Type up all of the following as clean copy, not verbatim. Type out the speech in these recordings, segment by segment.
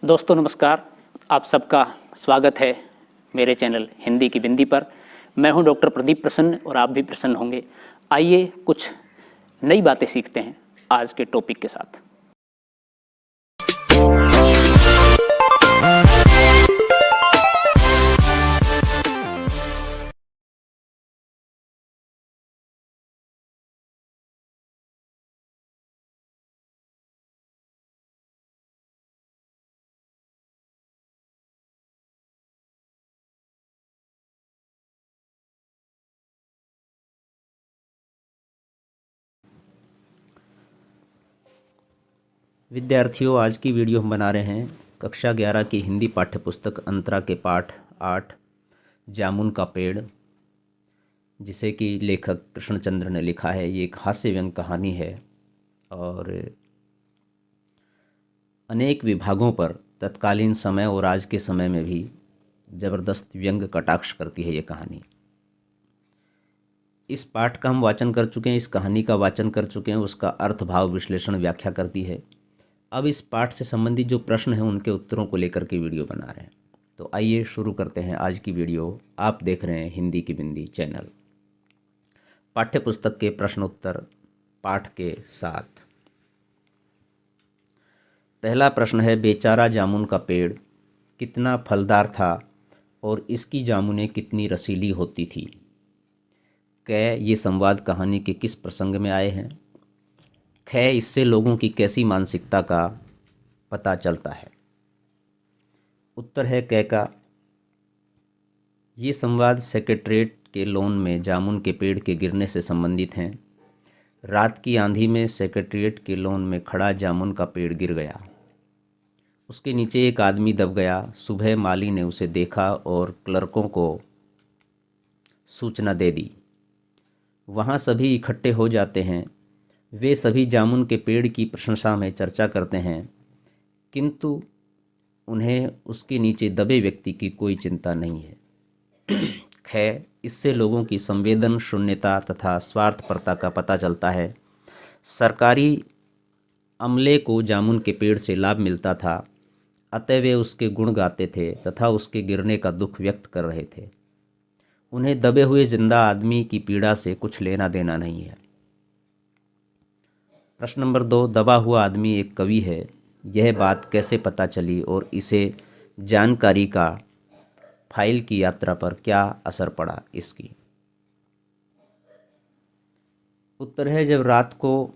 दोस्तों नमस्कार। आप सबका स्वागत है मेरे चैनल हिंदी की बिंदी पर। मैं हूं डॉक्टर प्रदीप प्रसन्न और आप भी प्रसन्न होंगे। आइए कुछ नई बातें सीखते हैं आज के टॉपिक के साथ। विद्यार्थियों, आज की वीडियो हम बना रहे हैं कक्षा 11 की हिंदी पाठ्यपुस्तक अंतरा के पाठ 8 जामुन का पेड़, जिसे कि लेखक कृष्णचंद्र ने लिखा है। ये एक हास्य व्यंग कहानी है और अनेक विभागों पर तत्कालीन समय और आज के समय में भी ज़बरदस्त व्यंग कटाक्ष करती है ये कहानी। इस पाठ का हम वाचन कर चुके हैं, इस कहानी का वाचन कर चुके हैं, उसका अर्थ भाव विश्लेषण व्याख्या करती है। अब इस पाठ से संबंधित जो प्रश्न हैं उनके उत्तरों को लेकर के वीडियो बना रहे हैं। तो आइए शुरू करते हैं आज की वीडियो। आप देख रहे हैं हिंदी की बिंदी चैनल। पाठ्यपुस्तक के प्रश्न उत्तर पाठ के साथ। पहला प्रश्न है, बेचारा जामुन का पेड़ कितना फलदार था और इसकी जामुनें कितनी रसीली होती थी। ये संवाद कहानी के किस प्रसंग में आए हैं। इससे लोगों की कैसी मानसिकता का पता चलता है। उत्तर है का। ये संवाद सेक्रेटरीट के लॉन में जामुन के पेड़ के गिरने से संबंधित हैं। रात की आंधी में सेक्रेटरीट के लॉन में खड़ा जामुन का पेड़ गिर गया। उसके नीचे एक आदमी दब गया। सुबह माली ने उसे देखा और क्लर्कों को सूचना दे दी। वहाँ सभी इकट्ठे हो जाते हैं। वे सभी जामुन के पेड़ की प्रशंसा में चर्चा करते हैं, किंतु उन्हें उसके नीचे दबे व्यक्ति की कोई चिंता नहीं है। इससे लोगों की संवेदन शून्यता तथा स्वार्थपरता का पता चलता है। सरकारी अमले को जामुन के पेड़ से लाभ मिलता था, अतः वे उसके गुण गाते थे तथा उसके गिरने का दुख व्यक्त कर रहे थे। उन्हें दबे हुए जिंदा आदमी की पीड़ा से कुछ लेना देना नहीं है। प्रश्न नंबर 2, दबा हुआ आदमी एक कवि है, यह बात कैसे पता चली और इसे जानकारी का फाइल की यात्रा पर क्या असर पड़ा इसकी। उत्तर है, जब रात को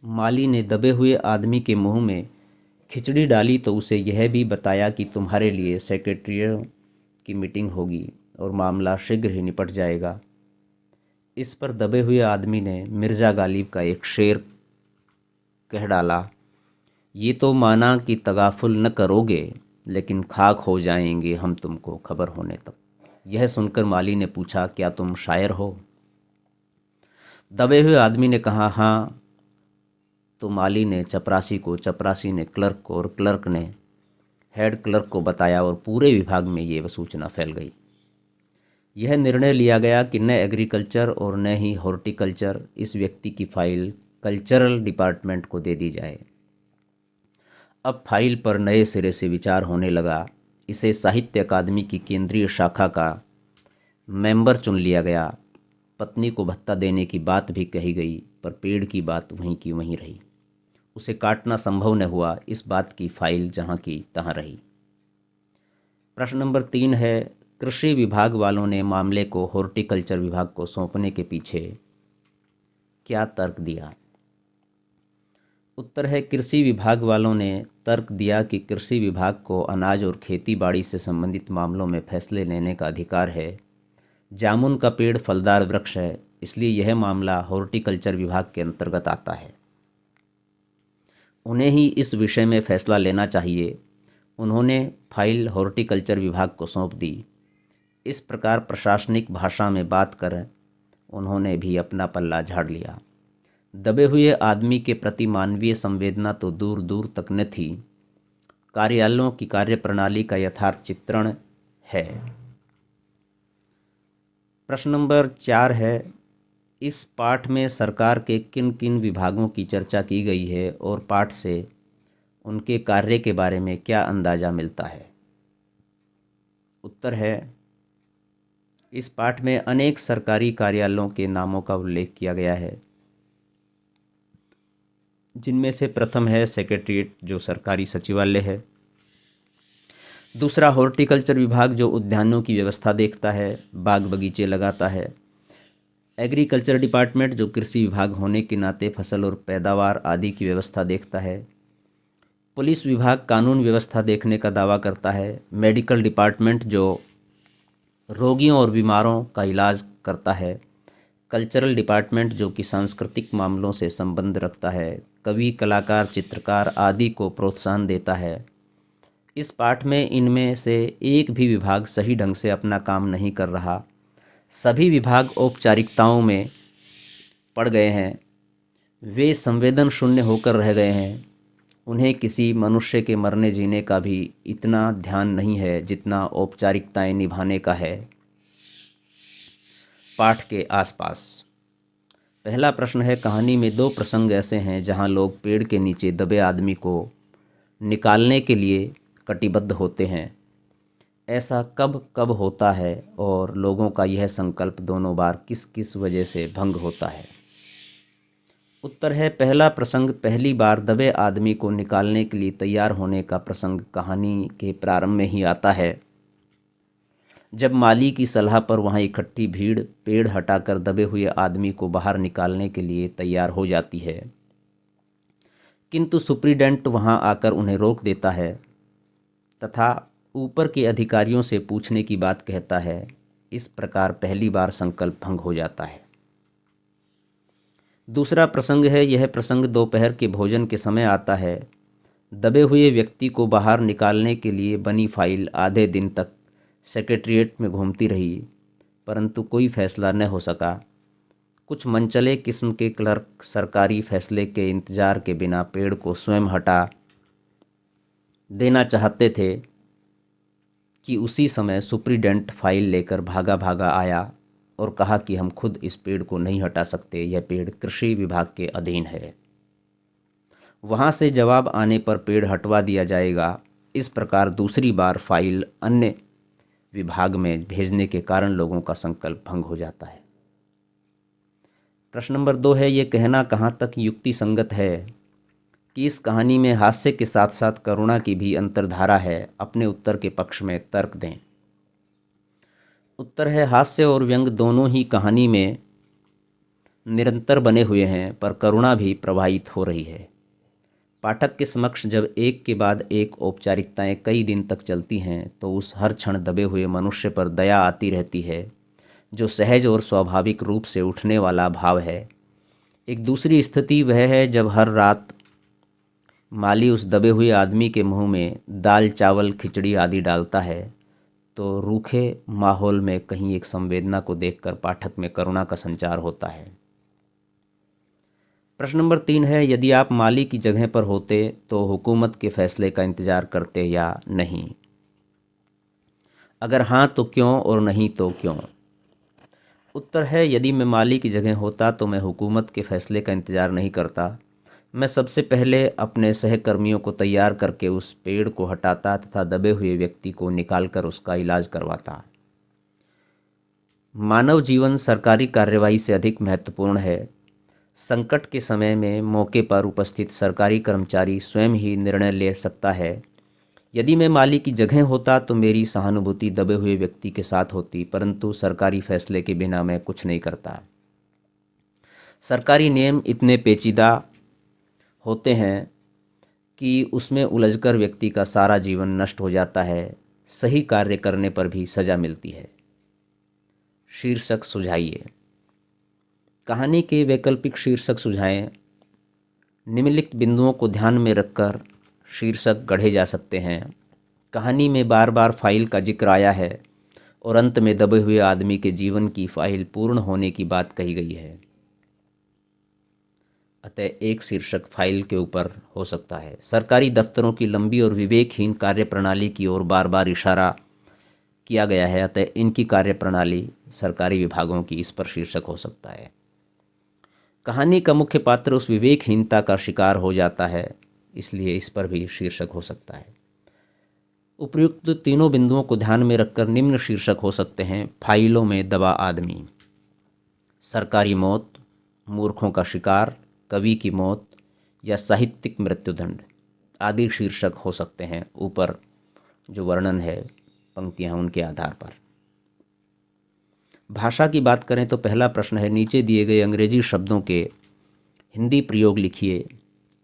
माली ने दबे हुए आदमी के मुंह में खिचड़ी डाली तो उसे यह भी बताया कि तुम्हारे लिए सेक्रेटरी की मीटिंग होगी और मामला शीघ्र ही निपट जाएगा। इस पर दबे हुए आदमी ने मिर्ज़ा गालिब का एक शेर कह डाला, ये तो माना कि तगाफुल न करोगे, लेकिन खाक हो जाएंगे हम तुमको खबर होने तक। यह सुनकर माली ने पूछा, क्या तुम शायर हो। दबे हुए आदमी ने कहा, हाँ। तो माली ने चपरासी को, चपरासी ने क्लर्क को और क्लर्क ने हेड क्लर्क को बताया और पूरे विभाग में ये सूचना फैल गई। यह निर्णय लिया गया कि न एग्रीकल्चर और न ही हॉर्टिकल्चर इस व्यक्ति की फाइल कल्चरल डिपार्टमेंट को दे दी जाए। अब फाइल पर नए सिरे से विचार होने लगा। इसे साहित्य अकादमी की केंद्रीय शाखा का मेंबर चुन लिया गया। पत्नी को भत्ता देने की बात भी कही गई, पर पेड़ की बात वहीं की वहीं रही। उसे काटना संभव न हुआ। इस बात की फाइल जहाँ की तहाँ रही। प्रश्न नंबर 3 है, कृषि विभाग वालों ने मामले को हॉर्टिकल्चर विभाग को सौंपने के पीछे क्या तर्क दिया। उत्तर है, कृषि विभाग वालों ने तर्क दिया कि कृषि विभाग को अनाज और खेती बाड़ी से संबंधित मामलों में फैसले लेने का अधिकार है। जामुन का पेड़ फलदार वृक्ष है, इसलिए यह मामला हॉर्टिकल्चर विभाग के अंतर्गत आता है। उन्हें ही इस विषय में फैसला लेना चाहिए। उन्होंने फाइल हॉर्टिकल्चर विभाग को सौंप दी। इस प्रकार प्रशासनिक भाषा में बात कर उन्होंने भी अपना पल्ला झाड़ लिया। दबे हुए आदमी के प्रति मानवीय संवेदना तो दूर दूर तक न थी। कार्यालयों की कार्यप्रणाली का यथार्थ चित्रण है। प्रश्न नंबर 4 है, इस पाठ में सरकार के किन किन विभागों की चर्चा की गई है और पाठ से उनके कार्य के बारे में क्या अंदाज़ा मिलता है? उत्तर है, इस पाठ में अनेक सरकारी कार्यालयों के नामों का उल्लेख किया गया है, जिनमें से प्रथम है सेक्रेटरीट, जो सरकारी सचिवालय है। दूसरा हॉर्टिकल्चर विभाग, जो उद्यानों की व्यवस्था देखता है, बाग बगीचे लगाता है। एग्रीकल्चर डिपार्टमेंट, जो कृषि विभाग होने के नाते फसल और पैदावार आदि की व्यवस्था देखता है। पुलिस विभाग कानून व्यवस्था देखने का दावा करता है। मेडिकल डिपार्टमेंट, जो रोगियों और बीमारों का इलाज करता है। कल्चरल डिपार्टमेंट, जो कि सांस्कृतिक मामलों से संबंध रखता है, कवि, कलाकार, चित्रकार आदि को प्रोत्साहन देता है। इस पाठ में इनमें से एक भी विभाग सही ढंग से अपना काम नहीं कर रहा। सभी विभाग औपचारिकताओं में पड़ गए हैं। वे संवेदन शून्य होकर रह गए हैं। उन्हें किसी मनुष्य के मरने जीने का भी इतना ध्यान नहीं है जितना औपचारिकताएं निभाने का है। पाठ के आसपास। पहला प्रश्न है, कहानी में दो प्रसंग ऐसे हैं जहां लोग पेड़ के नीचे दबे आदमी को निकालने के लिए कटिबद्ध होते हैं। ऐसा कब कब होता है और लोगों का यह संकल्प दोनों बार किस किस वजह से भंग होता है? उत्तर है, पहला प्रसंग पहली बार दबे आदमी को निकालने के लिए तैयार होने का प्रसंग कहानी के प्रारंभ में ही आता है, जब माली की सलाह पर वहां इकट्ठी भीड़ पेड़ हटाकर दबे हुए आदमी को बाहर निकालने के लिए तैयार हो जाती है, किंतु सुप्रीडेंट वहां आकर उन्हें रोक देता है तथा ऊपर के अधिकारियों से पूछने की बात कहता है। इस प्रकार पहली बार संकल्प भंग हो जाता है। दूसरा प्रसंग है, यह प्रसंग दोपहर के भोजन के समय आता है। दबे हुए व्यक्ति को बाहर निकालने के लिए बनी फाइल आधे दिन तक सेक्रेटरीट में घूमती रही, परंतु कोई फैसला न हो सका। कुछ मनचले किस्म के क्लर्क सरकारी फैसले के इंतजार के बिना पेड़ को स्वयं हटा देना चाहते थे कि उसी समय सुप्रीडेंट फाइल लेकर भागा भागा आया और कहा कि हम खुद इस पेड़ को नहीं हटा सकते, यह पेड़ कृषि विभाग के अधीन है। वहां से जवाब आने पर पेड़ हटवा दिया जाएगा। इस प्रकार दूसरी बार फाइल अन्य विभाग में भेजने के कारण लोगों का संकल्प भंग हो जाता है। प्रश्न नंबर 2 है, ये कहना कहाँ तक युक्ति संगत है कि इस कहानी में हास्य के साथ साथ करुणा की भी अंतर्धारा है? अपने उत्तर के पक्ष में तर्क दें। उत्तर है, हास्य और व्यंग दोनों ही कहानी में निरंतर बने हुए हैं, पर करुणा भी प्रवाहित हो रही है। पाठक के समक्ष जब एक के बाद एक औपचारिकताएं कई दिन तक चलती हैं तो उस हर क्षण दबे हुए मनुष्य पर दया आती रहती है, जो सहज और स्वाभाविक रूप से उठने वाला भाव है। एक दूसरी स्थिति वह है जब हर रात माली उस दबे हुए आदमी के मुंह में दाल, चावल, खिचड़ी आदि डालता है, तो रूखे माहौल में कहीं एक संवेदना को देखकर पाठक में करुणा का संचार होता है। प्रश्न नंबर 3 है, यदि आप माली की जगह पर होते तो हुकूमत के फैसले का इंतजार करते या नहीं? अगर हाँ तो क्यों और नहीं तो क्यों? उत्तर है, यदि मैं माली की जगह होता तो मैं हुकूमत के फैसले का इंतजार नहीं करता। मैं सबसे पहले अपने सहकर्मियों को तैयार करके उस पेड़ को हटाता तथा दबे हुए व्यक्ति को निकालकर उसका इलाज करवाता। मानव जीवन सरकारी कार्यवाही से अधिक महत्वपूर्ण है। संकट के समय में मौके पर उपस्थित सरकारी कर्मचारी स्वयं ही निर्णय ले सकता है। यदि मैं माली की जगह होता तो मेरी सहानुभूति दबे हुए व्यक्ति के साथ होती, परंतु सरकारी फैसले के बिना मैं कुछ नहीं करता। सरकारी नियम इतने पेचीदा होते हैं कि उसमें उलझकर व्यक्ति का सारा जीवन नष्ट हो जाता है। सही कार्य करने पर भी सजा मिलती है। शीर्षक सुझाइए। कहानी के वैकल्पिक शीर्षक सुझाएं। निम्नलिखित बिंदुओं को ध्यान में रखकर शीर्षक गढ़े जा सकते हैं। कहानी में बार बार फाइल का जिक्र आया है और अंत में दबे हुए आदमी के जीवन की फाइल पूर्ण होने की बात कही गई है, अतः एक शीर्षक फाइल के ऊपर हो सकता है। सरकारी दफ्तरों की लंबी और विवेकहीन कार्यप्रणाली की ओर बार बार इशारा किया गया है, अतः इनकी कार्यप्रणाली सरकारी विभागों की, इस पर शीर्षक हो सकता है। कहानी का मुख्य पात्र उस विवेकहीनता का शिकार हो जाता है इसलिए इस पर भी शीर्षक हो सकता है। उपयुक्त तीनों बिंदुओं को ध्यान में रखकर निम्न शीर्षक हो सकते हैं: फाइलों में दबा आदमी, सरकारी मौत, मूर्खों का शिकार, कवि की मौत या साहित्यिक मृत्युदंड आदि शीर्षक हो सकते हैं। ऊपर जो वर्णन है पंक्तियां उनके आधार पर। भाषा की बात करें तो पहला प्रश्न है, नीचे दिए गए अंग्रेजी शब्दों के हिंदी प्रयोग लिखिए।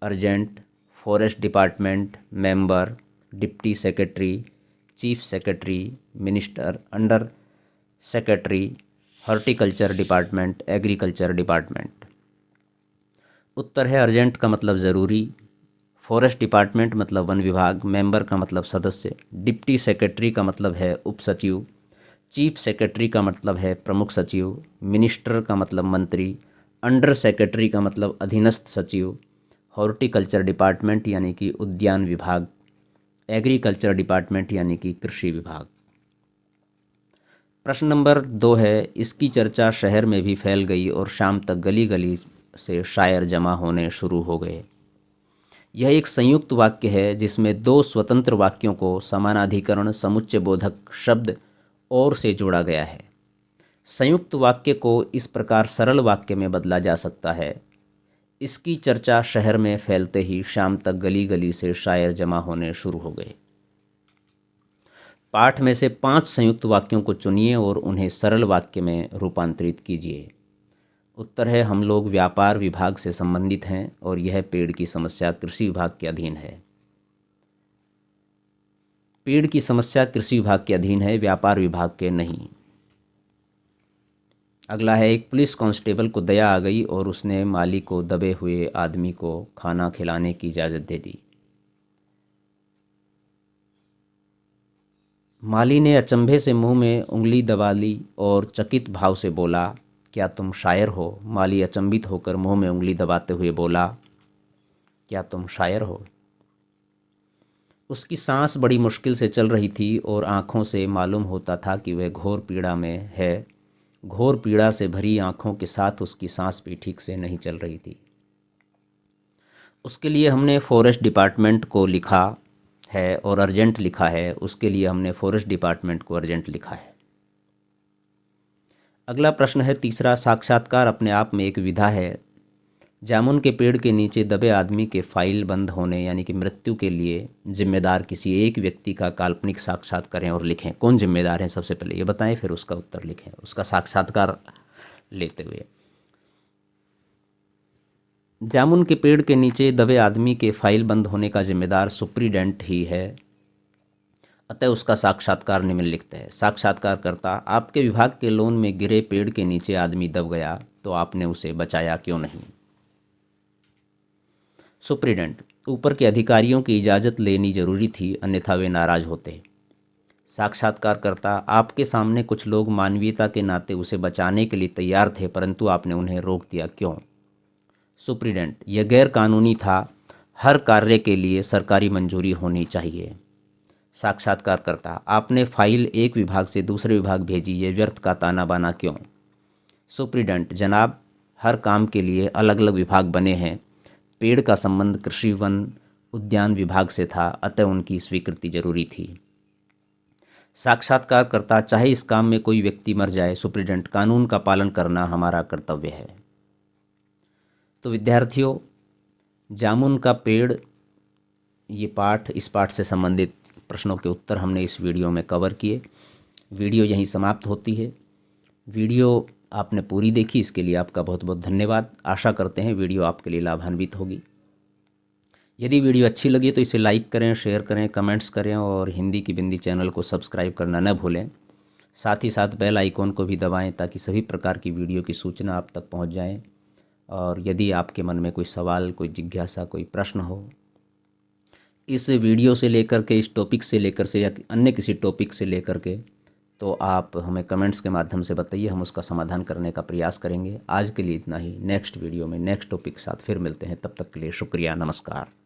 Urgent, forest department, member, deputy secretary, chief secretary, minister, under secretary, horticulture department, agriculture department. उत्तर है अर्जेंट का मतलब ज़रूरी, फॉरेस्ट डिपार्टमेंट मतलब वन विभाग, मेंबर का मतलब सदस्य, डिप्टी सेक्रेटरी का मतलब है उप सचिव, चीफ सेक्रेटरी का मतलब है प्रमुख सचिव, मिनिस्टर का मतलब मंत्री, अंडर सेक्रेटरी का मतलब अधीनस्थ सचिव, हॉर्टिकल्चर डिपार्टमेंट यानी कि उद्यान विभाग, एग्रीकल्चर डिपार्टमेंट यानी कि कृषि विभाग। प्रश्न नंबर 2 है, इसकी चर्चा शहर में भी फैल गई और शाम तक गली गली से शायर जमा होने शुरू हो गए। यह एक संयुक्त वाक्य है जिसमें दो स्वतंत्र वाक्यों को समानाधिकरण समुच्चय बोधक शब्द और से जोड़ा गया है। संयुक्त वाक्य को इस प्रकार सरल वाक्य में बदला जा सकता है, इसकी चर्चा शहर में फैलते ही शाम तक गली गली से शायर जमा होने शुरू हो गए। पाठ में से 5 संयुक्त वाक्यों को चुनिए और उन्हें सरल वाक्य में रूपांतरित कीजिए। उत्तर है, हम लोग व्यापार विभाग से संबंधित हैं और यह पेड़ की समस्या कृषि विभाग के अधीन है। पेड़ की समस्या कृषि विभाग के अधीन है, व्यापार विभाग के नहीं। अगला है, एक पुलिस कांस्टेबल को दया आ गई और उसने माली को दबे हुए आदमी को खाना खिलाने की इजाज़त दे दी। माली ने अचंभे से मुंह में उंगली दबा ली और चकित भाव से बोला, क्या तुम शायर हो? माली अचंभित होकर मुंह में उंगली दबाते हुए बोला, क्या तुम शायर हो? उसकी सांस बड़ी मुश्किल से चल रही थी और आंखों से मालूम होता था कि वह घोर पीड़ा में है। घोर पीड़ा से भरी आंखों के साथ उसकी सांस भी ठीक से नहीं चल रही थी। उसके लिए हमने फॉरेस्ट डिपार्टमेंट को लिखा है और अर्जेंट लिखा है, उसके लिए हमने फॉरेस्ट डिपार्टमेंट को अर्जेंट लिखा है। अगला प्रश्न है तीसरा, साक्षात्कार अपने आप में एक विधा है। जामुन के पेड़ के नीचे दबे आदमी के फाइल बंद होने यानी कि मृत्यु के लिए जिम्मेदार किसी एक व्यक्ति का काल्पनिक साक्षात्कार करें और लिखें। कौन जिम्मेदार है सबसे पहले ये बताएं, फिर उसका उत्तर लिखें, उसका साक्षात्कार लेते हुए। जामुन के पेड़ के नीचे दबे आदमी के फाइल बंद होने का जिम्मेदार सुप्रीडेंट ही है, अतः उसका साक्षात्कार निम्नलिखित है। साक्षात्कारकर्ता, आपके विभाग के लोन में गिरे पेड़ के नीचे आदमी दब गया तो आपने उसे बचाया क्यों नहीं? सुप्रीडेंट, ऊपर के अधिकारियों की इजाज़त लेनी जरूरी थी, अन्यथा वे नाराज होते। साक्षात्कारकर्ता, आपके सामने कुछ लोग मानवीयता के नाते उसे बचाने के लिए तैयार थे, परंतु आपने उन्हें रोक दिया, क्यों? सुप्रीडेंट, यह गैर कानूनी था, हर कार्य के लिए सरकारी मंजूरी होनी चाहिए। साक्षात्कारकर्ता, आपने फाइल एक विभाग से दूसरे विभाग भेजी, ये व्यर्थ का ताना बाना क्यों? सुप्रीडेंट, जनाब, हर काम के लिए अलग अलग विभाग बने हैं, पेड़ का संबंध कृषि वन उद्यान विभाग से था, अतः उनकी स्वीकृति जरूरी थी। साक्षात्कारकर्ता, चाहे इस काम में कोई व्यक्ति मर जाए, सुप्रीडेंट, कानून का पालन करना हमारा कर्तव्य है। तो विद्यार्थियों, जामुन का पेड़, ये पाठ, इस पाठ से संबंधित प्रश्नों के उत्तर हमने इस वीडियो में कवर किए। वीडियो यहीं समाप्त होती है। वीडियो आपने पूरी देखी, इसके लिए आपका बहुत बहुत धन्यवाद। आशा करते हैं वीडियो आपके लिए लाभान्वित होगी। यदि वीडियो अच्छी लगी तो इसे लाइक करें, शेयर करें, कमेंट्स करें और हिंदी की बिंदी चैनल को सब्सक्राइब करना न भूलें। साथ ही साथ बेल आइकॉन को भी दबाएं ताकि सभी प्रकार की वीडियो की सूचना आप तक पहुंच जाए। और यदि आपके मन में कोई सवाल, कोई जिज्ञासा, कोई प्रश्न हो इस वीडियो से लेकर के, इस टॉपिक से लेकर से या अन्य किसी टॉपिक से लेकर के, तो आप हमें कमेंट्स के माध्यम से बताइए, हम उसका समाधान करने का प्रयास करेंगे। आज के लिए इतना ही। नेक्स्ट वीडियो में नेक्स्ट टॉपिक के साथ फिर मिलते हैं, तब तक के लिए शुक्रिया, नमस्कार।